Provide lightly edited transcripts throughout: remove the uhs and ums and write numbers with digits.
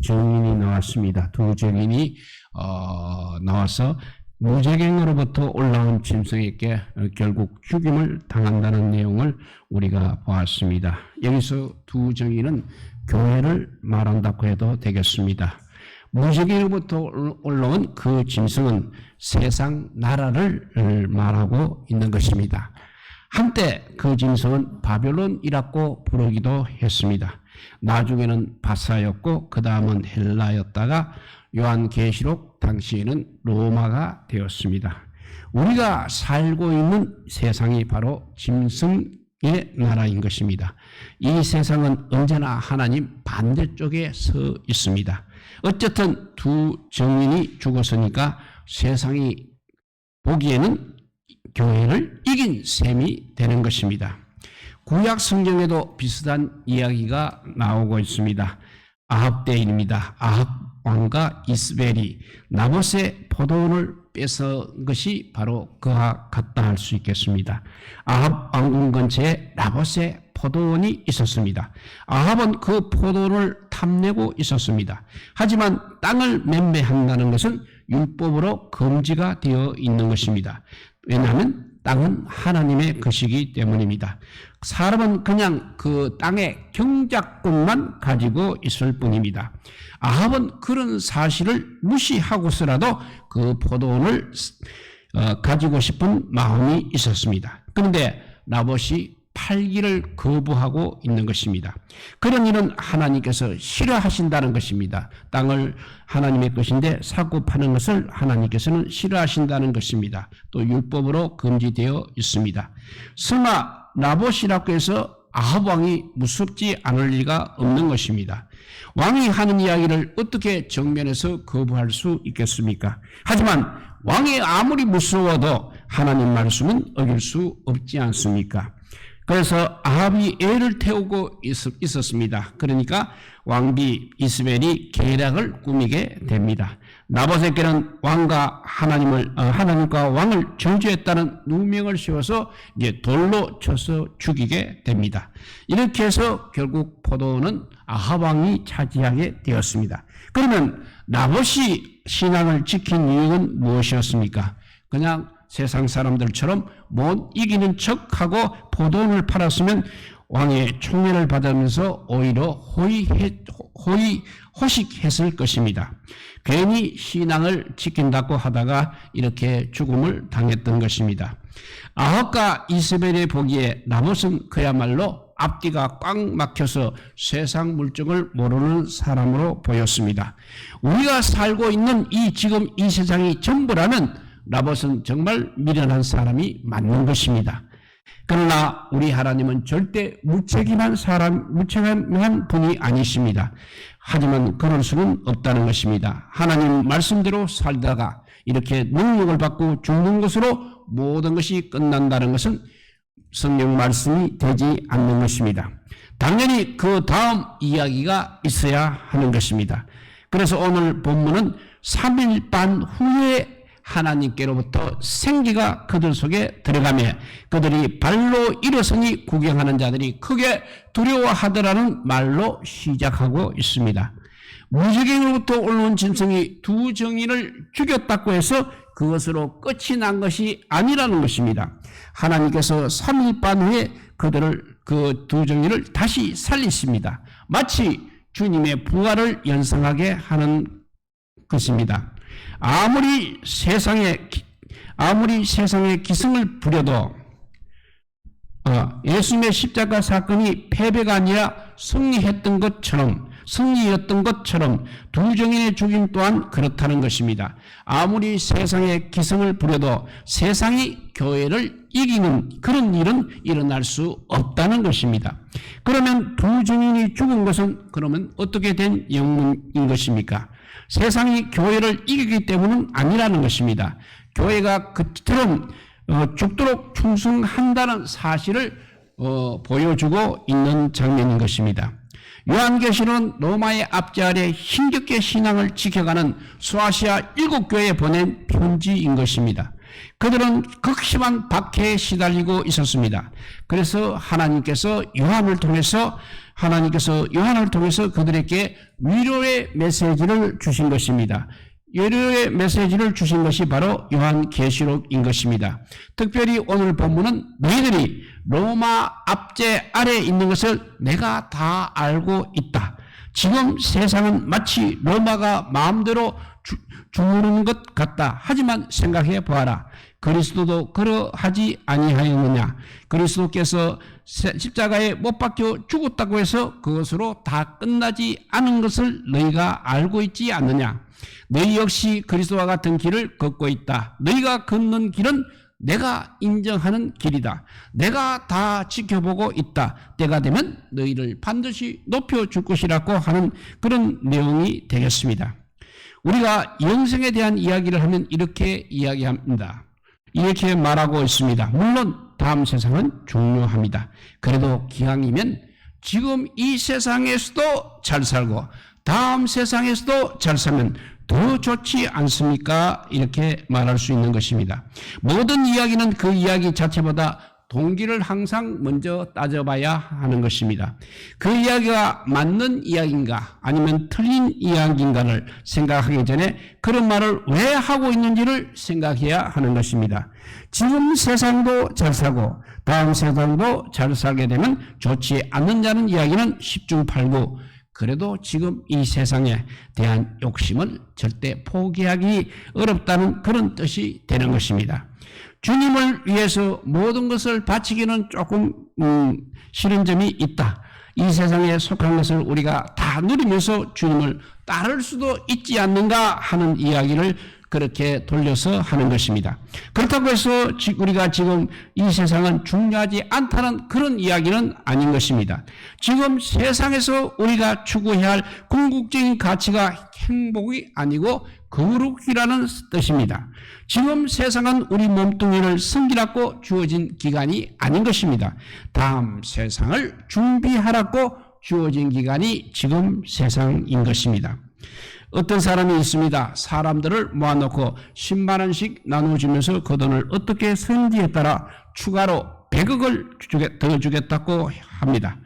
증인이 나왔습니다. 두 증인이 나와서 무적행으로부터 올라온 짐승에게 결국 죽임을 당한다는 내용을 우리가 보았습니다. 여기서 두 증인은 교회를 말한다고 해도 되겠습니다. 무적행으로부터 올라온 그 짐승은 세상 나라를 말하고 있는 것입니다. 한때 그 짐승은 바벨론이라고 부르기도 했습니다. 나중에는 바사였고 그 다음은 헬라였다가 요한계시록 당시에는 로마가 되었습니다. 우리가 살고 있는 세상이 바로 짐승의 나라인 것입니다. 이 세상은 언제나 하나님 반대쪽에 서 있습니다. 어쨌든 두 증인이 죽었으니까 세상이 보기에는 교회를 이긴 셈이 되는 것입니다. 구약 성경에도 비슷한 이야기가 나오고 있습니다. 아합 때입니다. 아합 왕과 이스벨이 나봇의 포도원을 뺏은 것이 바로 그와 같다 할 수 있겠습니다. 아합 왕궁 근처에 나봇의 포도원이 있었습니다. 아합은 그 포도원을 탐내고 있었습니다. 하지만 땅을 매매한다는 것은 율법으로 금지가 되어 있는 것입니다. 왜냐하면 땅은 하나님의 것이기 때문입니다. 사람은 그냥 그 땅의 경작권만 가지고 있을 뿐입니다. 아합은 그런 사실을 무시하고서라도 그 포도원을 가지고 싶은 마음이 있었습니다. 그런데 나봇이 팔기를 거부하고 있는 것입니다. 그런 일은 하나님께서 싫어하신다는 것입니다. 땅을 하나님의 것인데 사고 파는 것을 하나님께서는 싫어하신다는 것입니다. 또 율법으로 금지되어 있습니다. 설마 나봇이라고 해서 아합 왕이 무섭지 않을 리가 없는 것입니다. 왕이 하는 이야기를 어떻게 정면에서 거부할 수 있겠습니까? 하지만 왕이 아무리 무서워도 하나님 말씀은 어길 수 없지 않습니까? 그래서 아합이 애를 태우고 있었습니다. 그러니까 왕비 이스벨이 계략을 꾸미게 됩니다. 나봇에게는 하나님과 왕을 저주했다는 누명을 씌워서 이제 돌로 쳐서 죽이게 됩니다. 이렇게 해서 결국 포도원은 아합 왕이 차지하게 되었습니다. 그러면 나봇이 신앙을 지킨 이유는 무엇이었습니까? 그냥 세상 사람들처럼 못 이기는 척하고 포도원을 팔았으면 왕의 총애를 받으면서 오히려 호식했을 것입니다. 괜히 신앙을 지킨다고 하다가 이렇게 죽음을 당했던 것입니다. 아합과 이스벨의 보기에 나봇은 그야말로 앞뒤가 꽉 막혀서 세상 물정을 모르는 사람으로 보였습니다. 우리가 살고 있는 지금 이 세상이 전부라면 나봇은 정말 미련한 사람이 맞는 것입니다. 그러나 우리 하나님은 절대 무책임한 분이 아니십니다. 하지만 그럴 수는 없다는 것입니다. 하나님 말씀대로 살다가 이렇게 능력을 받고 죽는 것으로 모든 것이 끝난다는 것은 성경 말씀이 되지 않는 것입니다. 당연히 그 다음 이야기가 있어야 하는 것입니다. 그래서 오늘 본문은 3일 반 후에 하나님께로부터 생기가 그들 속에 들어가며 그들이 발로 일어서니 구경하는 자들이 크게 두려워하더라는 말로 시작하고 있습니다. 무적행으로부터 올라온 짐승이 두 증인을 죽였다고 해서 그것으로 끝이 난 것이 아니라는 것입니다. 하나님께서 3일 반 후에 그 두 증인을 다시 살리십니다. 마치 주님의 부활을 연상하게 하는 것입니다. 아무리 세상에 기승을 부려도 예수님의 십자가 사건이 패배가 아니라 승리였던 것처럼 두 증인의 죽임 또한 그렇다는 것입니다. 아무리 세상에 기승을 부려도 세상이 교회를 이기는 그런 일은 일어날 수 없다는 것입니다. 그러면 두 증인이 죽은 것은 그러면 어떻게 된 영문인 것입니까? 세상이 교회를 이기기 때문은 아니라는 것입니다. 교회가 그처럼 죽도록 충성한다는 사실을 보여주고 있는 장면인 것입니다. 요한계시록은 로마의 압제 아래 힘겹게 신앙을 지켜가는 소아시아 7교회에 보낸 편지인 것입니다. 그들은 극심한 박해에 시달리고 있었습니다. 그래서 하나님께서 요한을 통해서 그들에게 위로의 메시지를 주신 것입니다. 위로의 메시지를 주신 것이 바로 요한계시록인 것입니다. 특별히 오늘 본문은 너희들이 로마 압제 아래에 있는 것을 내가 다 알고 있다. 지금 세상은 마치 로마가 마음대로 주무르는 것 같다. 하지만 생각해 보아라. 그리스도도 그러하지 아니하였느냐. 그리스도께서 십자가에 못 박혀 죽었다고 해서 그것으로 다 끝나지 않은 것을 너희가 알고 있지 않느냐. 너희 역시 그리스도와 같은 길을 걷고 있다. 너희가 걷는 길은 내가 인정하는 길이다. 내가 다 지켜보고 있다. 때가 되면 너희를 반드시 높여줄 것이라고 하는 그런 내용이 되겠습니다. 우리가 영생에 대한 이야기를 하면 이렇게 이야기합니다. 이렇게 말하고 있습니다. 물론 다음 세상은 중요합니다. 그래도 기왕이면 지금 이 세상에서도 잘 살고 다음 세상에서도 잘 살면 더 좋지 않습니까? 이렇게 말할 수 있는 것입니다. 모든 이야기는 그 이야기 자체보다 동기를 항상 먼저 따져봐야 하는 것입니다. 그 이야기가 맞는 이야기인가 아니면 틀린 이야기인가를 생각하기 전에 그런 말을 왜 하고 있는지를 생각해야 하는 것입니다. 지금 세상도 잘 살고 다음 세상도 잘 살게 되면 좋지 않는다는 이야기는 10중 8구. 그래도 지금 이 세상에 대한 욕심을 절대 포기하기 어렵다는 그런 뜻이 되는 것입니다. 주님을 위해서 모든 것을 바치기는 조금 싫은 점이 있다. 이 세상에 속한 것을 우리가 다 누리면서 주님을 따를 수도 있지 않는가 하는 이야기를 그렇게 돌려서 하는 것입니다. 그렇다고 해서 우리가 지금 이 세상은 중요하지 않다는 그런 이야기는 아닌 것입니다. 지금 세상에서 우리가 추구해야 할 궁극적인 가치가 행복이 아니고 거룩이라는 뜻입니다. 지금 세상은 우리 몸뚱이를 섬기라고 주어진 기간이 아닌 것입니다. 다음 세상을 준비하라고 주어진 기간이 지금 세상인 것입니다. 어떤 사람이 있습니다. 사람들을 모아놓고 10만 원씩 나눠주면서 그 돈을 어떻게 쓰는지에 따라 추가로 100억을 더 주겠다고 합니다.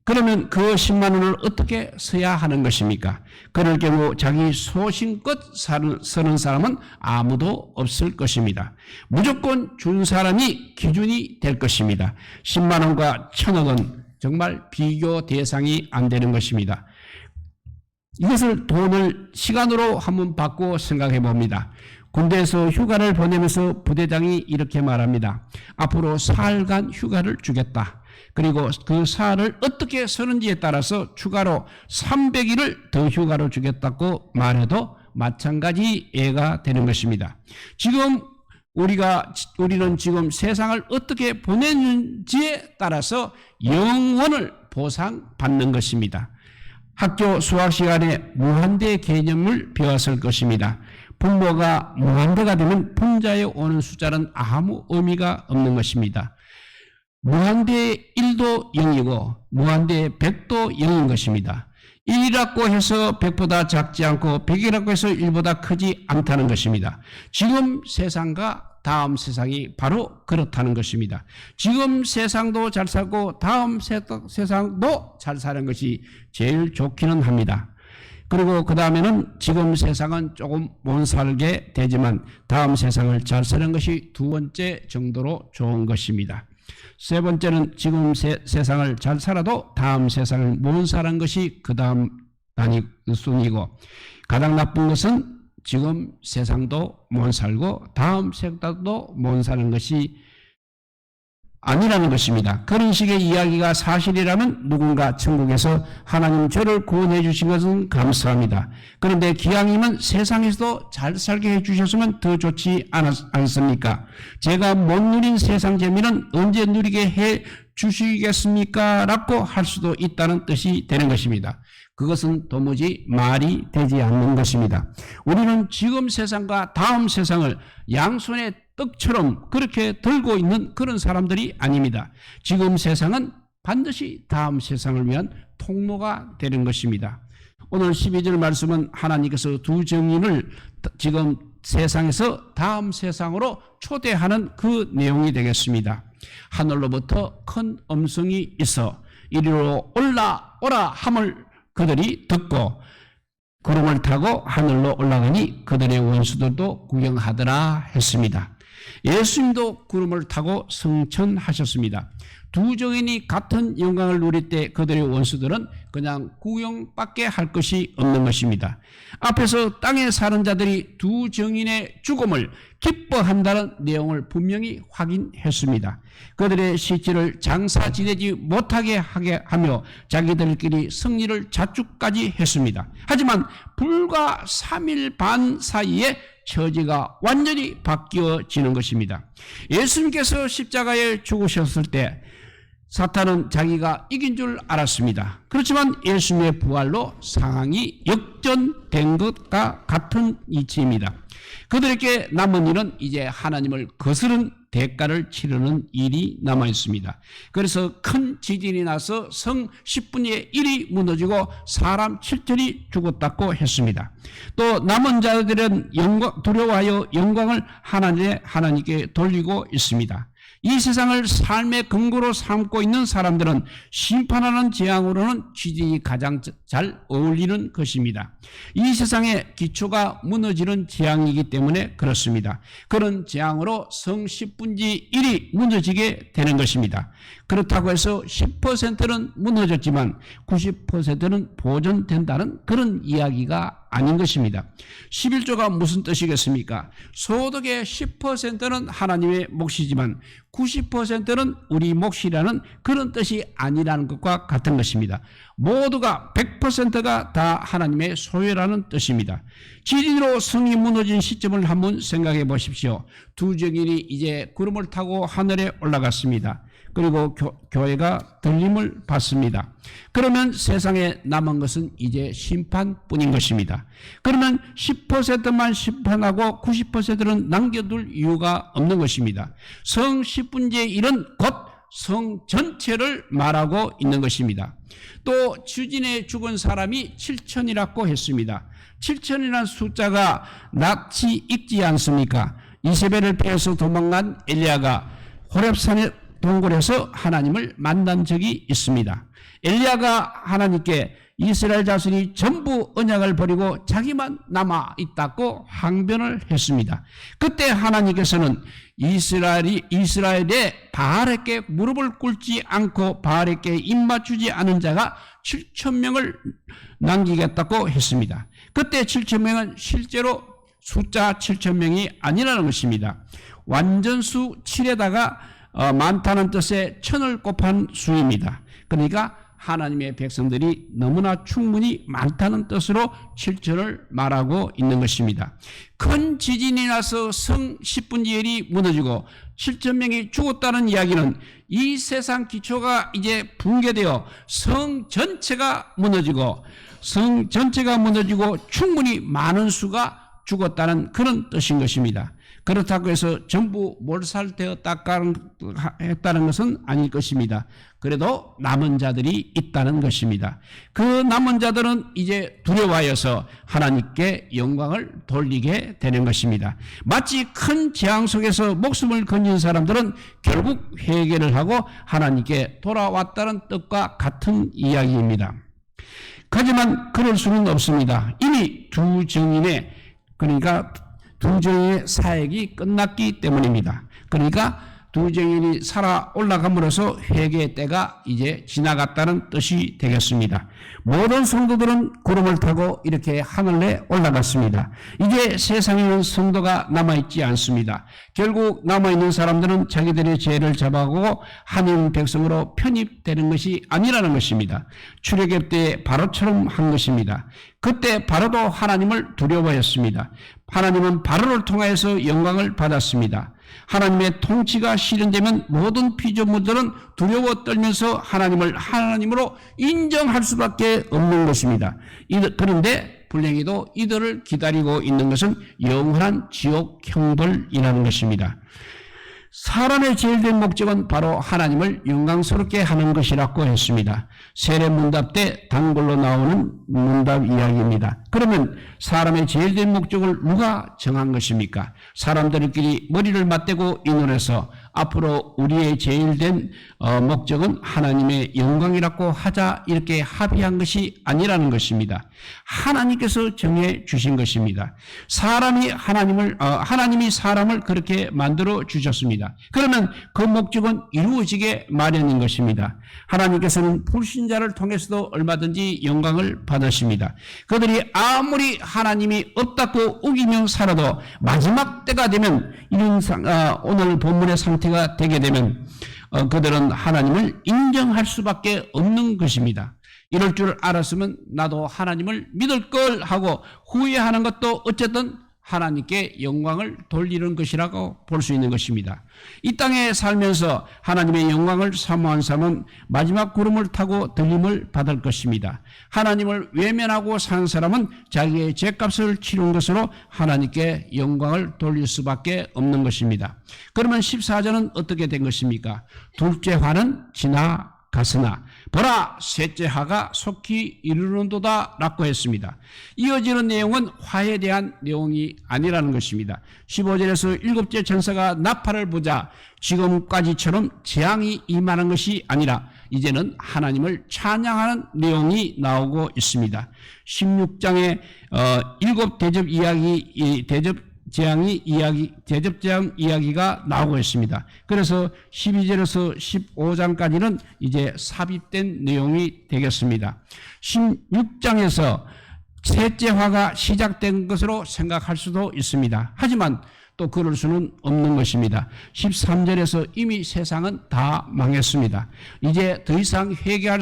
그러면 그 10만 원을 어떻게 써야 하는 것입니까? 그럴 경우 자기 소신껏 쓰는 사람은 아무도 없을 것입니다. 무조건 준 사람이 기준이 될 것입니다. 10만 원과 1000억은 정말 비교 대상이 안 되는 것입니다. 이것을 돈을 시간으로 한번 바꾸어 생각해 봅니다. 군대에서 휴가를 보내면서 부대장이 이렇게 말합니다. 앞으로 사흘간 휴가를 주겠다. 그리고 그 사흘을 어떻게 쓰는지에 따라서 추가로 300일을 더 휴가를 주겠다고 말해도 마찬가지 예가 되는 것입니다. 지금 우리는 지금 세상을 어떻게 보내는지에 따라서 영원을 보상받는 것입니다. 학교 수학 시간에 무한대 개념을 배웠을 것입니다. 분모가 무한대가 되면 분자에 오는 숫자는 아무 의미가 없는 것입니다. 무한대 1도 0이고 무한대 100도 0인 것입니다. 1이라고 해서 100보다 작지 않고 100이라고 해서 1보다 크지 않다는 것입니다. 지금 세상과 다음 세상이 바로 그렇다는 것입니다. 지금 세상도 잘 살고 다음 세상도 잘 사는 것이 제일 좋기는 합니다. 그리고 그 다음에는 지금 세상은 조금 못 살게 되지만 다음 세상을 잘 사는 것이 두 번째 정도로 좋은 것입니다. 세 번째는 지금 세상을 잘 살아도 다음 세상을 못 사는 것이 그 다음 순위고 가장 나쁜 것은 지금 세상도 못 살고 다음 세상도 못 사는 것이 아니라는 것입니다. 그런 식의 이야기가 사실이라면 누군가 천국에서 하나님 저를 구원해 주신 것은 감사합니다. 그런데 기왕이면 세상에서도 잘 살게 해 주셨으면 더 좋지 않습니까? 제가 못 누린 세상 재미는 언제 누리게 해 주시겠습니까? 라고 할 수도 있다는 뜻이 되는 것입니다. 그것은 도무지 말이 되지 않는 것입니다. 우리는 지금 세상과 다음 세상을 양손에 떡처럼 그렇게 들고 있는 그런 사람들이 아닙니다. 지금 세상은 반드시 다음 세상을 위한 통로가 되는 것입니다. 오늘 12절 말씀은 하나님께서 두 증인을 지금 세상에서 다음 세상으로 초대하는 그 내용이 되겠습니다. 하늘로부터 큰 음성이 있어 이리로 올라오라 함을 그들이 듣고 구름을 타고 하늘로 올라가니 그들의 원수들도 구경하더라 했습니다. 예수님도 구름을 타고 승천하셨습니다. 두 정인이 같은 영광을 누릴 때 그들의 원수들은 그냥 구경밖에 할 것이 없는 것입니다. 앞에서 땅에 사는 자들이 두 정인의 죽음을 기뻐한다는 내용을 분명히 확인했습니다. 그들의 시체를 장사 지내지 못하게 하며 자기들끼리 승리를 자축까지 했습니다. 하지만 불과 3일 반 사이에 처지가 완전히 바뀌어지는 것입니다. 예수님께서 십자가에 죽으셨을 때 사탄은 자기가 이긴 줄 알았습니다. 그렇지만 예수님의 부활로 상황이 역전된 것과 같은 이치입니다. 그들에게 남은 일은 이제 하나님을 거스른 대가를 치르는 일이 남아 있습니다. 그래서 큰 지진이 나서 성 10분의 1이 무너지고 사람 7천이 죽었다고 했습니다. 또 남은 자들은 두려워하여 영광을 하나님께 돌리고 있습니다. 이 세상을 삶의 근거로 삼고 있는 사람들은 심판하는 재앙으로는 지진이 가장 잘 어울리는 것입니다. 이 세상의 기초가 무너지는 재앙이기 때문에 그렇습니다. 그런 재앙으로 성 10분의 1이 무너지게 되는 것입니다. 그렇다고 해서 10%는 무너졌지만 90%는 보존된다는 그런 이야기가 아닌 것입니다. 11조가 무슨 뜻이겠습니까? 소득의 10%는 하나님의 몫이지만 90%는 우리 몫이라는 그런 뜻이 아니라는 것과 같은 것입니다. 모두가 100%가 다 하나님의 소유라는 뜻입니다. 지진으로 성이 무너진 시점을 한번 생각해 보십시오. 두 정인이 이제 구름을 타고 하늘에 올라갔습니다. 그리고 교회가 들림을 받습니다. 그러면 세상에 남은 것은 이제 심판뿐인 것입니다. 그러면 10%만 심판하고 90%는 남겨둘 이유가 없는 것입니다. 성 10분의 1은 곧 성 전체를 말하고 있는 것입니다. 또 지진에 죽은 사람이 7천이라고 했습니다. 7천이라는 숫자가 낯이 익지 않습니까? 이세벨을 피해서 도망간 엘리야가 호렙산의 동굴에서 하나님을 만난 적이 있습니다. 엘리야가 하나님께 이스라엘 자손이 전부 언약을 버리고 자기만 남아 있다고 항변을 했습니다. 그때 하나님께서는 이스라엘의 바알에게 무릎을 꿇지 않고 바알에게 입맞추지 않은 자가 7,000명을 남기겠다고 했습니다. 그때 7,000명은 실제로 숫자 7,000명이 아니라는 것입니다. 완전수 7에다가 많다는 뜻의 천을 곱한 수입니다. 그러니까 하나님의 백성들이 너무나 충분히 많다는 뜻으로 7천을 말하고 있는 것입니다. 큰 지진이 나서 성 10분의 1이 무너지고 7천 명이 죽었다는 이야기는 이 세상 기초가 이제 붕괴되어 성 전체가 무너지고 충분히 많은 수가 죽었다는 그런 뜻인 것입니다. 그렇다고 해서 전부 몰살되었다는 것은 아닐 것입니다. 그래도 남은 자들이 있다는 것입니다. 그 남은 자들은 이제 두려워하여서 하나님께 영광을 돌리게 되는 것입니다. 마치 큰 재앙 속에서 목숨을 건진 사람들은 결국 회개를 하고 하나님께 돌아왔다는 뜻과 같은 이야기입니다. 하지만 그럴 수는 없습니다. 이미 두 정인의 사역이 끝났기 때문입니다. 그러니까 두 정인이 살아 올라감으로써 회개의 때가 이제 지나갔다는 뜻이 되겠습니다. 모든 성도들은 구름을 타고 이렇게 하늘에 올라갔습니다. 이제 세상에는 성도가 남아있지 않습니다. 결국 남아있는 사람들은 자기들의 죄를 잡아가고 하나님 백성으로 편입되는 것이 아니라는 것입니다. 출애굽 때 바로처럼 한 것입니다. 그때 바로도 하나님을 두려워했습니다. 하나님은 바로를 통하여서 영광을 받았습니다. 하나님의 통치가 실현되면 모든 피조물들은 두려워 떨면서 하나님을 하나님으로 인정할 수밖에 없는 것입니다. 그런데 불행히도 이들을 기다리고 있는 것은 영원한 지옥 형벌이라는 것입니다. 사람의 제일 된 목적은 바로 하나님을 영광스럽게 하는 것이라고 했습니다. 세례문답 때 단골로 나오는 문답 이야기입니다. 그러면 사람의 제일된 목적을 누가 정한 것입니까? 사람들끼리 머리를 맞대고 의논해서 앞으로 우리의 제일된 목적은 하나님의 영광이라고 하자 이렇게 합의한 것이 아니라는 것입니다. 하나님께서 정해 주신 것입니다. 하나님이 사람을 그렇게 만들어 주셨습니다. 그러면 그 목적은 이루어지게 마련인 것입니다. 하나님께서는 불신자를 통해서도 얼마든지 영광을 받으십니다. 그들이 아무리 하나님이 없다고 우기며 살아도 마지막 때가 되면 오늘 본문의 상태가 되게 되면 그들은 하나님을 인정할 수밖에 없는 것입니다. 이럴 줄 알았으면 나도 하나님을 믿을 걸 하고 후회하는 것도 어쨌든 하나님께 영광을 돌리는 것이라고 볼 수 있는 것입니다. 이 땅에 살면서 하나님의 영광을 사모한 사람은 마지막 구름을 타고 들림을 받을 것입니다. 하나님을 외면하고 산 사람은 자기의 죄값을 치른 것으로 하나님께 영광을 돌릴 수밖에 없는 것입니다. 그러면 14절은 어떻게 된 것입니까? 둘째 화는 지나갔으나 보라 셋째 화가 속히 이르는도다 라고 했습니다. 이어지는 내용은 화에 대한 내용이 아니라는 것입니다. 15절에서 일곱째 천사가 나팔을 부자 지금까지처럼 재앙이 임하는 것이 아니라 이제는 하나님을 찬양하는 내용이 나오고 있습니다. 16장에 일곱 대접 대접재앙 이야기가 나오고 있습니다. 그래서 12절에서 15장까지는 이제 삽입된 내용이 되겠습니다. 16장에서 셋째 화가 시작된 것으로 생각할 수도 있습니다. 하지만 또 그럴 수는 없는 것입니다. 13절에서 이미 세상은 다 망했습니다. 이제 더 이상 회개할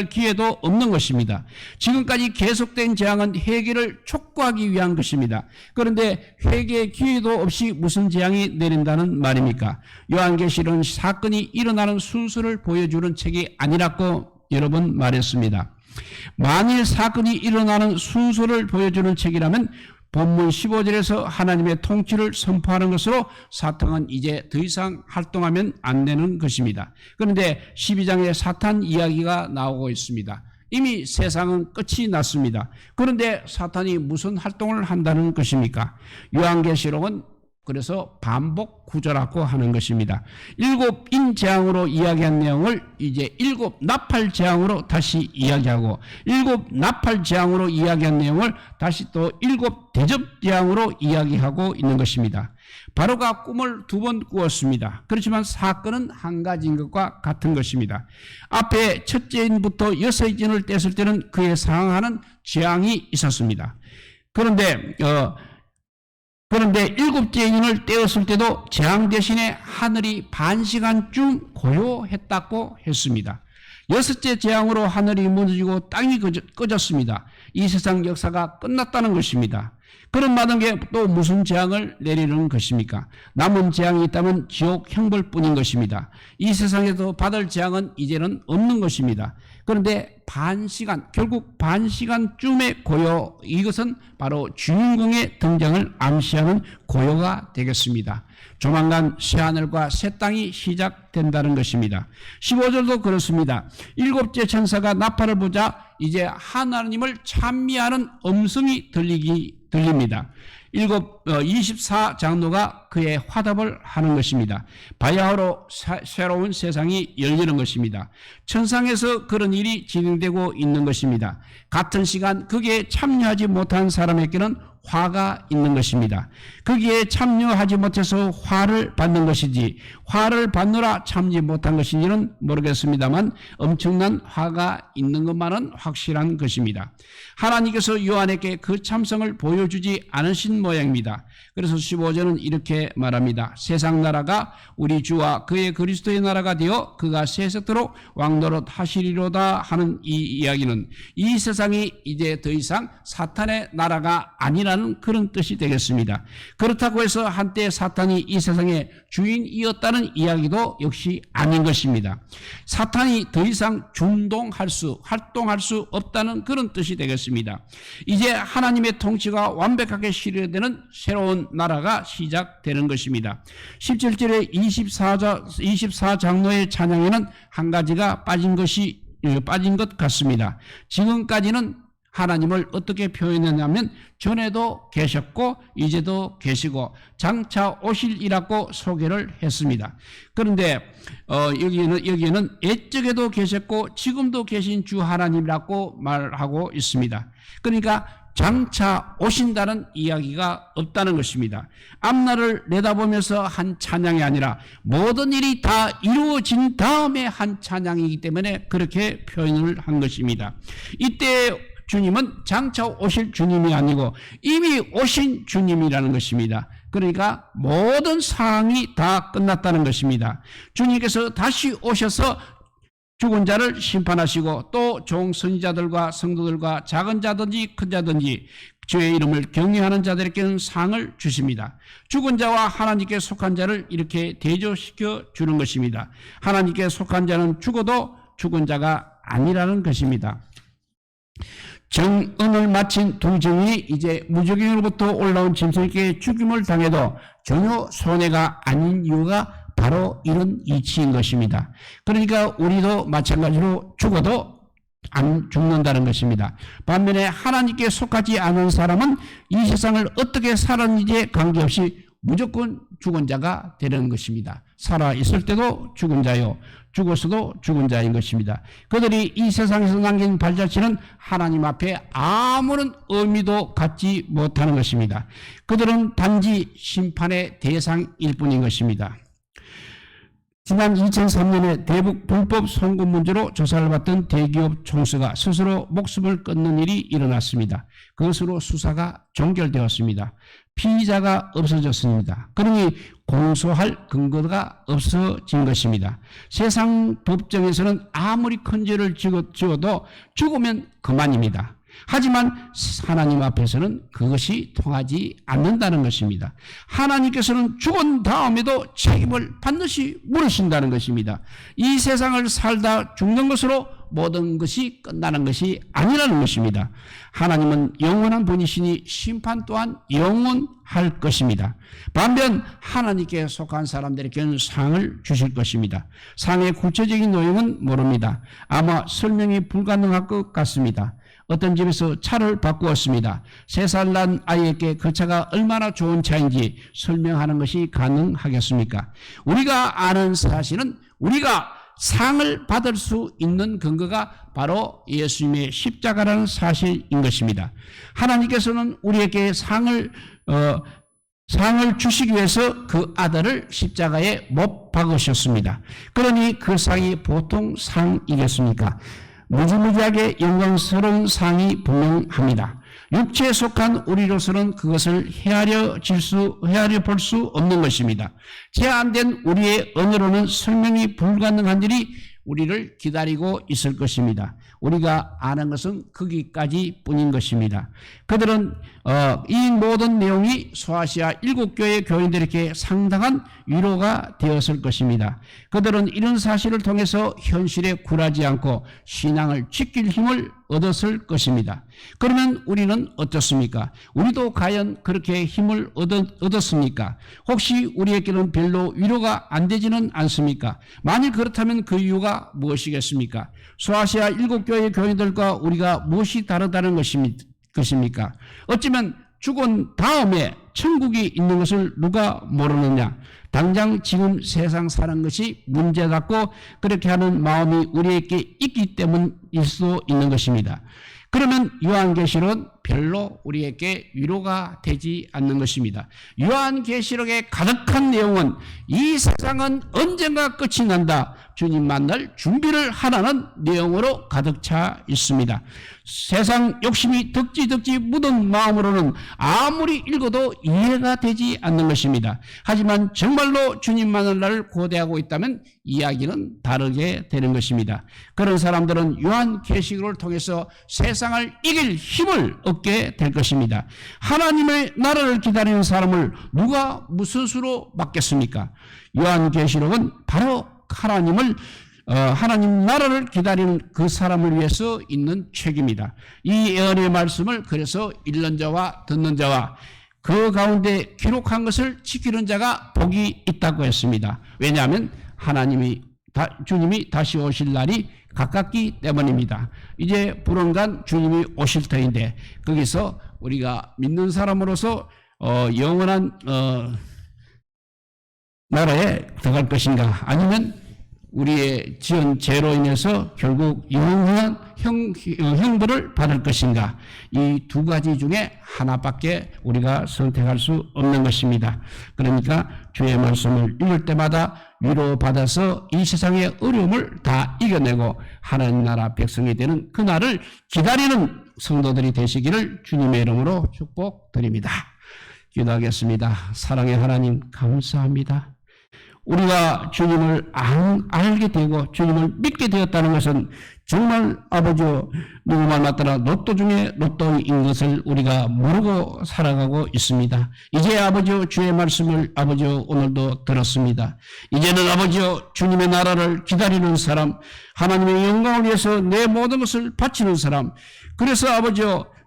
기회도 없는 것입니다. 지금까지 계속된 재앙은 회개를 촉구하기 위한 것입니다. 그런데 회개의 기회도 없이 무슨 재앙이 내린다는 말입니까? 요한계시록은 사건이 일어나는 순서를 보여주는 책이 아니라고 여러 번 말했습니다. 만일 사건이 일어나는 순서를 보여주는 책이라면 본문 15절에서 하나님의 통치를 선포하는 것으로 사탄은 이제 더 이상 활동하면 안 되는 것입니다. 그런데 12장에 사탄 이야기가 나오고 있습니다. 이미 세상은 끝이 났습니다. 그런데 사탄이 무슨 활동을 한다는 것입니까? 요한계시록은 그래서 반복 구조라고 하는 것입니다. 일곱 인재앙으로 이야기한 내용을 이제 일곱 나팔재앙으로 다시 이야기하고 일곱 나팔재앙으로 이야기한 내용을 다시 또 일곱 대접재앙으로 이야기하고 있는 것입니다. 바로가 꿈을 2번 꾸었습니다. 그렇지만 사건은 한 가지인 것과 같은 것입니다. 앞에 첫째 인부터 여섯째 인을 뗐을 때는 그에 상응하는 재앙이 있었습니다. 그런데 일곱째 인을 떼었을 때도 재앙 대신에 하늘이 반 시간쯤 고요했다고 했습니다. 여섯째 재앙으로 하늘이 무너지고 땅이 꺼졌습니다. 이 세상 역사가 끝났다는 것입니다. 그런 마당에 또 무슨 재앙을 내리는 것입니까? 남은 재앙이 있다면 지옥 형벌뿐인 것입니다. 이 세상에서 받을 재앙은 이제는 없는 것입니다. 그런데 결국 반 시간쯤의 고요, 이것은 바로 주인공의 등장을 암시하는 고요가 되겠습니다. 조만간 새하늘과 새 땅이 시작된다는 것입니다. 15절도 그렇습니다. 일곱째 천사가 나팔을 부자 이제 하나님을 찬미하는 음성이 들립니다. 24장로가 그의 화답을 하는 것입니다. 바야흐로 새로운 세상이 열리는 것입니다. 천상에서 그런 일이 진행되고 있는 것입니다. 같은 시간 거기에 참여하지 못한 사람에게는 화가 있는 것입니다. 거기에 참여하지 못해서 화를 받는 것이지 화를 받느라 참지 못한 것인지는 모르겠습니다만 엄청난 화가 있는 것만은 확실한 것입니다. 하나님께서 요한에게 그 참성을 보여주지 않으신 모양입니다. 그래서 15절은 이렇게 말합니다. 세상 나라가 우리 주와 그의 그리스도의 나라가 되어 그가 세세토록 왕노릇 하시리로다 하는 이 이야기는 이 세상이 이제 더 이상 사탄의 나라가 아니라는 그런 뜻이 되겠습니다. 그렇다고 해서 한때 사탄이 이 세상의 주인이었다는 이야기도 역시 아닌 것입니다. 사탄이 더 이상 활동할 수 없다는 그런 뜻이 되겠습니다. 이제 하나님의 통치가 완벽하게 실현되는 새로운 나라가 시작되는 것입니다. 17절에 24장로의 찬양에는 한 가지가 빠진 것 같습니다. 지금까지는 하나님을 어떻게 표현했냐면 전에도 계셨고 이제도 계시고 장차 오실이라고 소개를 했습니다. 그런데 여기에는 옛적에도 계셨고 지금도 계신 주 하나님이라고 말하고 있습니다. 그러니까 장차 오신다는 이야기가 없다는 것입니다. 앞날을 내다보면서 한 찬양이 아니라 모든 일이 다 이루어진 다음에 한 찬양이기 때문에 그렇게 표현을 한 것입니다. 이때 주님은 장차 오실 주님이 아니고 이미 오신 주님이라는 것입니다. 그러니까 모든 상황이 다 끝났다는 것입니다. 주님께서 다시 오셔서 죽은 자를 심판하시고 또 종 선지자들과 성도들과 작은 자든지 큰 자든지 주의 이름을 경외하는 자들에게는 상을 주십니다. 죽은 자와 하나님께 속한 자를 이렇게 대조시켜 주는 것입니다. 하나님께 속한 자는 죽어도 죽은 자가 아니라는 것입니다. 정언을 마친 두 증인이 이제 무적행으로부터 올라온 짐승에게 죽임을 당해도 전혀 손해가 아닌 이유가 바로 이런 이치인 것입니다. 그러니까 우리도 마찬가지로 죽어도 안 죽는다는 것입니다. 반면에 하나님께 속하지 않은 사람은 이 세상을 어떻게 살았는지에 관계없이 무조건 죽은 자가 되는 것입니다. 살아있을 때도 죽은 자요, 죽었어도 죽은 자인 것입니다. 그들이 이 세상에서 남긴 발자취는 하나님 앞에 아무런 의미도 갖지 못하는 것입니다. 그들은 단지 심판의 대상일 뿐인 것입니다. 지난 2003년에 대북 불법 송금 문제로 조사를 받던 대기업 총수가 스스로 목숨을 끊는 일이 일어났습니다. 그것으로 수사가 종결되었습니다. 피의자가 없어졌습니다. 그러니 공소할 근거가 없어진 것입니다. 세상 법정에서는 아무리 큰 죄를 지어도 죽으면 그만입니다. 하지만 하나님 앞에서는 그것이 통하지 않는다는 것입니다. 하나님께서는 죽은 다음에도 책임을 반드시 물으신다는 것입니다. 이 세상을 살다 죽는 것으로 모든 것이 끝나는 것이 아니라는 것입니다. 하나님은 영원한 분이시니 심판 또한 영원할 것입니다. 반면 하나님께 속한 사람들에게는 상을 주실 것입니다. 상의 구체적인 내용은 모릅니다. 아마 설명이 불가능할 것 같습니다. 어떤 집에서 차를 바꾸었습니다. 3살 난 아이에게 그 차가 얼마나 좋은 차인지 설명하는 것이 가능하겠습니까? 우리가 아는 사실은 우리가 상을 받을 수 있는 근거가 바로 예수님의 십자가라는 사실인 것입니다. 하나님께서는 우리에게 상을 주시기 위해서 그 아들을 십자가에 못 박으셨습니다. 그러니 그 상이 보통 상이겠습니까? 무지무지하게 영광스러운 상이 분명합니다. 육체에 속한 우리로서는 그것을 헤아려 볼 수 없는 것입니다. 제한된 우리의 언어로는 설명이 불가능한 일이 우리를 기다리고 있을 것입니다. 우리가 아는 것은 거기까지 뿐인 것입니다. 그들은 이 모든 내용이 소아시아 7교회 교인들에게 상당한 위로가 되었을 것입니다. 그들은 이런 사실을 통해서 현실에 굴하지 않고 신앙을 지킬 힘을 얻었을 것입니다. 그러면 우리는 어떻습니까? 우리도 과연 그렇게 힘을 얻었습니까? 혹시 우리에게는 별로 위로가 안 되지는 않습니까? 만일 그렇다면 그 이유가 무엇이겠습니까? 소아시아 7교회 교인들과 우리가 무엇이 다르다는 것입니까? 어쩌면 죽은 다음에 천국이 있는 것을 누가 모르느냐? 당장 지금 세상 사는 것이 문제같고 그렇게 하는 마음이 우리에게 있기 때문일 수 있는 것입니다. 그러면 요한계시록은 별로 우리에게 위로가 되지 않는 것입니다. 요한계시록의 가득한 내용은 이 세상은 언젠가 끝이 난다, 주님 만날 준비를 하라는 내용으로 가득 차 있습니다. 세상 욕심이 덕지덕지 묻은 마음으로는 아무리 읽어도 이해가 되지 않는 것입니다. 하지만 정말로 주님 만날 날을 고대하고 있다면 이야기는 다르게 되는 것입니다. 그런 사람들은 요한계시록을 통해서 세상을 이길 힘을 얻게 될 것입니다. 하나님의 나라를 기다리는 사람을 누가 무슨 수로 막겠습니까? 요한계시록은 바로 하나님 나라를 기다리는 그 사람을 위해서 있는 책입니다. 이 예언의 말씀을 그래서 읽는 자와 듣는 자와 그 가운데 기록한 것을 지키는 자가 복이 있다고 했습니다. 왜냐하면 주님이 다시 오실 날이 가깝기 때문입니다. 이제 불언간 주님이 오실 터인데 거기서 우리가 믿는 사람으로서 영원한 나라에 들어갈 것인가, 아니면 우리의 지은 죄로 인해서 결국 영원한 형벌을 받을 것인가, 이 두 가지 중에 하나밖에 우리가 선택할 수 없는 것입니다. 그러니까 주의 말씀을 읽을 때마다 위로받아서 이 세상의 어려움을 다 이겨내고 하나님 나라 백성이 되는 그날을 기다리는 성도들이 되시기를 주님의 이름으로 축복드립니다. 기도하겠습니다. 사랑의 하나님, 감사합니다. 우리가 주님을 알게 되고 주님을 믿게 되었다는 것은 정말 아버지 누구 말 맞더라 로또 중에 로또인 것을 우리가 모르고 살아가고 있습니다. 이제 아버지 주의 말씀을 아버지 오늘도 들었습니다. 이제는 아버지 주님의 나라를 기다리는 사람, 하나님의 영광을 위해서 내 모든 것을 바치는 사람, 그래서 아버지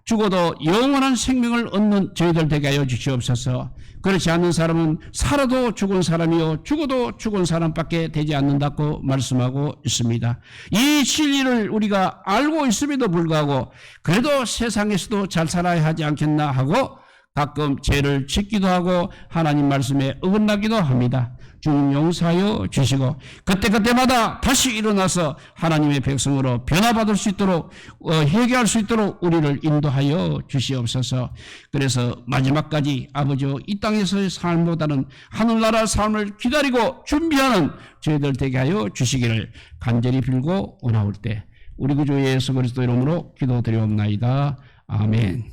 죽어도 영원한 생명을 얻는 저희들 되게 하여 주시옵소서. 그렇지 않는 사람은 살아도 죽은 사람이요 죽어도 죽은 사람밖에 되지 않는다고 말씀하고 있습니다. 이 진리를 우리가 알고 있음에도 불구하고 그래도 세상에서도 잘 살아야 하지 않겠나 하고 가끔 죄를 짓기도 하고 하나님 말씀에 어긋나기도 합니다. 주님 용서하여 주시고 그때마다 다시 일어나서 하나님의 백성으로 변화받을 수 있도록 회개할 수 있도록 우리를 인도하여 주시옵소서. 그래서 마지막까지 아버지 이 땅에서의 삶보다는 하늘나라 삶을 기다리고 준비하는 저희들 되게 하여 주시기를 간절히 빌고 오나올 때 우리 구주 예수 그리스도 이름으로 기도드리옵나이다. 아멘.